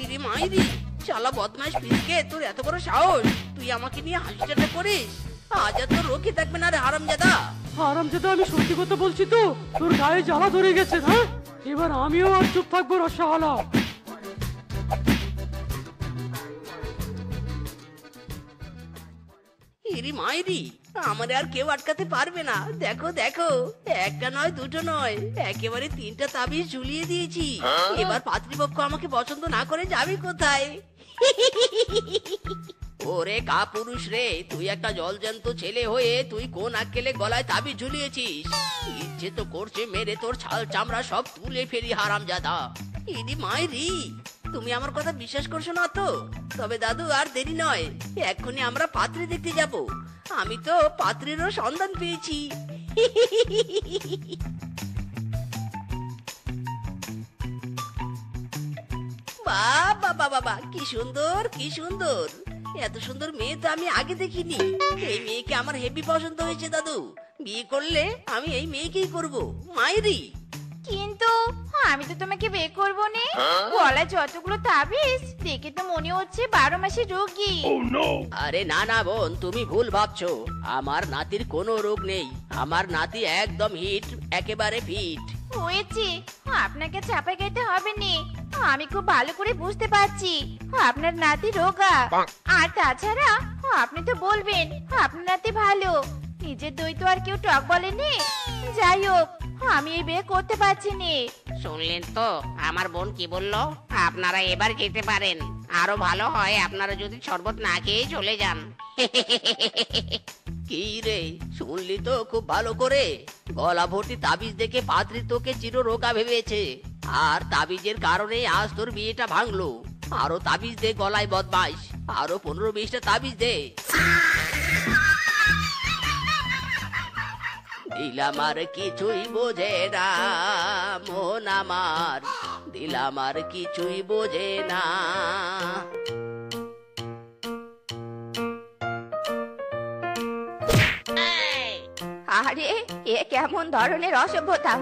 ইরে মাইরি, শালা বদমাইশ পিসকে, তোর এত বড় সাহস! তুই আমাকে নিয়ে হাসি ঠাট্টা করিস? আজ আর তোর রোগে থাকবে না রে হারামজাদা। হারামজাদা, আমি সত্যি কথা বলছি তো, তোর গায়ে জ্বালা ধরে গেছে। হ্যাঁ, এবার আমিও আর চুপ থাকবো রসাওয়ালা। ইরি মাইরি, আমারে আর কেউ আটকাতে পারবে না। দেখো দেখো, একটা নয় দুটো নয়, একেবারে 3টা তাবিজ ঝুলিয়ে দিয়েছি। এবার পাত্রীপক্ষ আমাকে পছন্দ না করে যাবে কোথায়? ওরে কাপুরুষ রে, তুই একটা জলজ্যান্ত ছেলে হয়ে তুই কোন আক্কেলে গলায় তাবিজ ঝুলিয়েছিস? ইচ্ছে তো করছে মেরে তোর ছাল চামড়া সব তুলে ফেলি হারামজাদা। ইরি মাইরি, তুমি আমার কথা বিশ্বাস করছো না তো? তবে দাদু, আর দেরি নয়, এক্ষুনি আমরা পাত্রী দেখতে যাব। আমি তো পাত্রীরও সন্ধান পেয়েছি। বাবা বাবা বাবা, কি সুন্দর কি সুন্দর! এত সুন্দর মেয়ে তো আমি আগে দেখিনি। এই মেয়েকে আমার হেভি পছন্দ হয়েছে দাদু। বিয়ে করলে আমি এই মেয়েকেই করব। মাইরি, কিন্তু আমি তো তোমাকে বিয়ে করবো নে। গলায় যতগুলো তাবিজ দেখে তো মনে হচ্ছে 12 মাসের রোগী। আরে না না বোন, তুমি ভুল ভাবছো। আমার নাতির কোনো রোগ নেই। আমার নাতি একদম হিট, একেবারে ফিট। হয়েছে, আপনাকে চাপাই গাইতে হবে নে। আমি খুব ভালো করে বুঝতে পারছি আপনার নাতি রোগা। আর তাছাড়া আপনি তো বলবেন আপনার নাতি ভালো। নিজের দই তো আর কেউ টক বলেনি। যাই হোক, আমি এই বিয়ে করতে পারছি নে। শুনলেন তো আমার বোন কি বললো? আপনারা এবার যেতে পারেন। আরো ভালো হয় আপনারা যদি শরবত না খেয়ে চলে যান। কি রে, শুনলি তো খুব ভালো করে? গলা ভর্তি তাবিজ দেখে পাত্রী তোকে চিররোগা ভেবেছে। আর তাবিজের কারণে আজ তোর বিয়েটা ভাঙলো। আরো তাবিজ দে গলায় বদমাইশ, আরো 15-20টা তাবিজ দে। দিলাম আর কিছুই বোঝে না মন আমার, দিলাম আর কিছুই বোঝে না। আরে, এ কেমন ধরনের অসভ্যতা!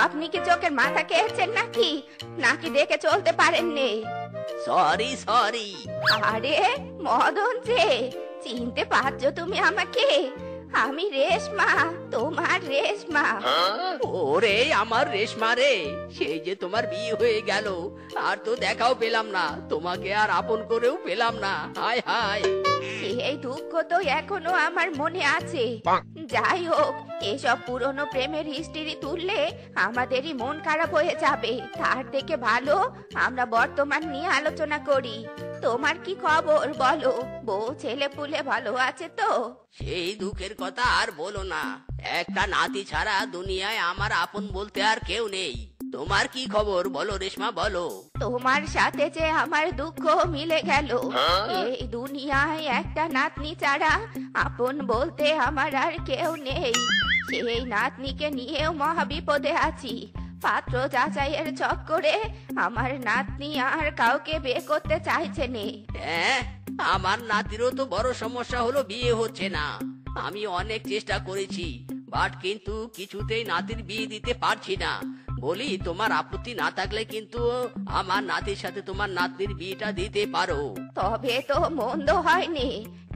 আপনি কি চোখের মাথা খেয়েছেন নাকি? নাকি দেখে চলতে পারেননি? Sorry sorry. আরে মদন যে, চিনতে পারছো তুমি আমাকে? আমি রেশমা, তোমার রেশমা। ওরে আমার রেশমা রে, সেই যে তোমার বিয়ে হয়ে গেল, আর তো দেখাও পেলাম না, তোমাকে আর আপন করেও পেলাম না। হায় হায়, এই দুঃখ তো এখনো আমার মনে আছে। যাই হোক, এসব পুরনো প্রেমের হিস্ট্রি তুললে আমাদেরই মন খারাপ হয়ে যাবে। তার থেকে ভালো আমরা বর্তমান নিয়ে আলোচনা করি। তোমার কি খবর বলো? বউ ছেলে পুলে ভালো আছে তো? সেই দুঃখের কথা আর বলো না। একটা নাতি ছাড়া দুনিয়ায় আমার আপন বলতে আর কেউ নেই। তোমার কি খবর বলো রেশমা, বলো। তোমার সাথে যে আমার দুঃখ মিলে গেল। এই দুনিয়ায় একটা নাতনি ছাড়া আপন বলতে আমার আর কেউ নেই। সেই নাতনিকে নিয়েও মহা বিপদে আছি। পাত্র যাচাইয়ের চক্করে আমার নাতনি আর কাউকে বিয়ে করতে চাইছে নে। হ্যাঁ, আমার নাতিরও তো বড় সমস্যা হলো, বিয়ে হচ্ছে না। আমি অনেক চেষ্টা করেছি, বাট কিন্তু কিছুতেই নাতির বিয়ে দিতে পারছি না। বলি, তোমার আপত্তি না থাকলে কিন্তু আমার নাতির সাথে তোমার নাতনির বিয়েটা দিতে পারো। তবে তো মন্দ হয়নি,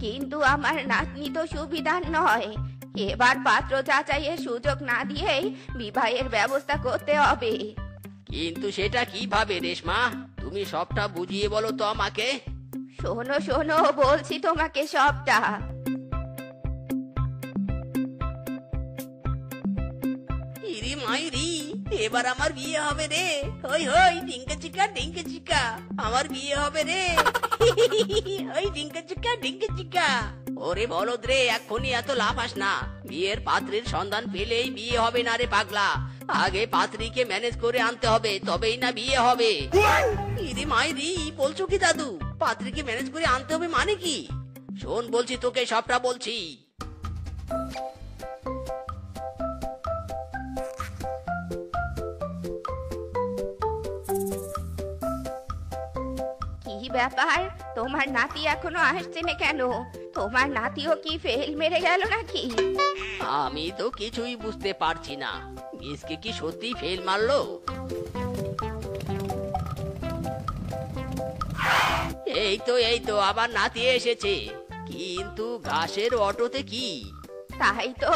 কিন্তু আমার নাতনি তো সুবিধার নয়। এবার পাত্র যাচাইয়ের সুযোগ না দিয়েই বিবাহের ব্যবস্থা করতে হবে। কিন্তু সেটা কিভাবে রেশমা? তুমি সবটা বুঝিয়ে বলো তো আমাকে। শোনো শোনো, বলছি তোমাকে সবটা। ইরি মাইরি, এবার আমার বিয়ে হবে রে। হই হই ডিঙ্কা চিকা ডিঙ্কা চিকা, আমার বিয়ে হবে রে। ওই ডিঙ্কা চিকা ডিঙ্কা চিকা। ওরে বলদ রে, এক্ষুনি এত লাফাস না। বিয়ের পাত্রীর সন্ধান পেলেই বিয়ে হবে না রে পাগলা। আগে পাত্রীকে ম্যানেজ করে আনতে হবে, তবেই না বিয়ে হবে। ইরি মাইরি, বলছো কি দাদু? পাত্রীকে ম্যানেজ করে আনতে হবে মানে কি? শোন, বলছি তোকে সবটা বলছি। কি ব্যাপার, তোমার নাতি এখনো আসছে না কেন? তোমার নাতিও কি ফেল মেরে গেল নাকি? আমি তো কিছুই বুঝতে পারছি না। মিসকে কি সত্যি ফেল মারলো? এই তো আবার নাতি এসেছে। কিন্তু ঘাসের অটোতে কি? তাই তো,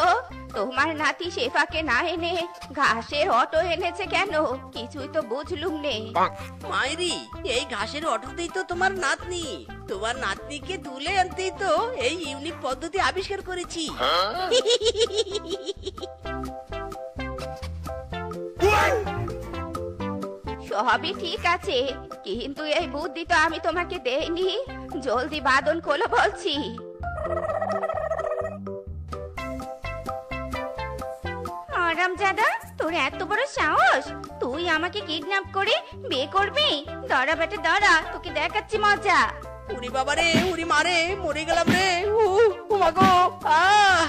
তোমার নাতি শেফাকে না এনে ঘাসের অটো এনেছে কেন? কিছুই তো বুঝলুম নে। মায়েরি, এই ঘাসের অটোতেই তো তোমার নাতনি। তোমার নাতনিকে তুলে আনতেই তো এই ইউনিক পদ্ধতি আবিষ্কার করেছি। সবই ঠিক আছে, কিন্তু এই বুদ্ধি তো আমি তোমাকে দেইনি। জলদি বাদন খোলো বলছি। আরামজাদা, তোর এত বড় সাহস! তুই আমাকে কিডন্যাপ করে বিয়ে করবি? দাঁড়া বেটা দাঁড়া, তোকে দেখাচ্ছি মজা। উরি বাবা রে, উরি মারে, মরে গেলাম রে। ও মাগো, আহ!